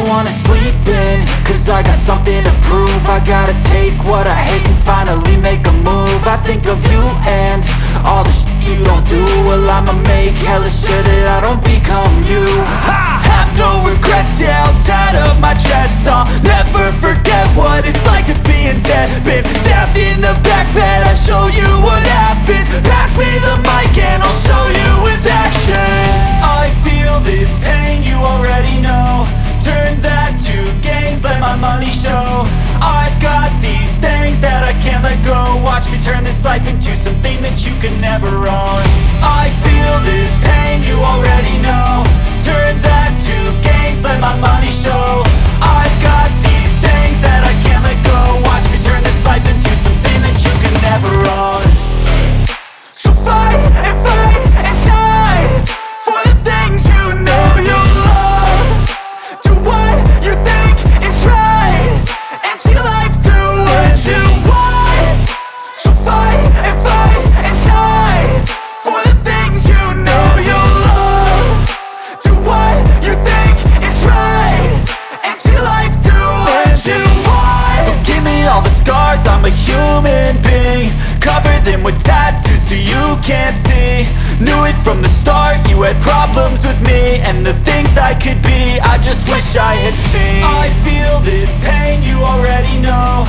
wanna sleep in, cause I got something to prove. I gotta take what I hate and finally make a move. I think of you and all the shit you don't do. Well, I'ma make hella sure that I don't become you. I have no regrets, yeah, I'll tie up my chest. I'll never forget what it's like to be in debt. Been stabbed in the back bed, I'll show you what happens. Pass me the mic and I'll show you with action. I feel this pain, you already know. Turn that to gains, let my money show. I've got these things that I can't let go. Watch me turn this life into something that you could never own. I feel this pain, you already know. Turn that to gains, let my money show. I've got these things that I can't let go. Watch me turn this life into something that you could never own. So fight and die for the things you know you love. Do what you think is right and see life do what you want. So fight and die for the things you know you love. Do what you think is right and see life do what you want. So give me all the scars, I'm a human being. Cover them with tattoos so you can't see. Knew it from the start, you had problems with me and the things I could be, I just wish I had seen. I feel this pain, you already know.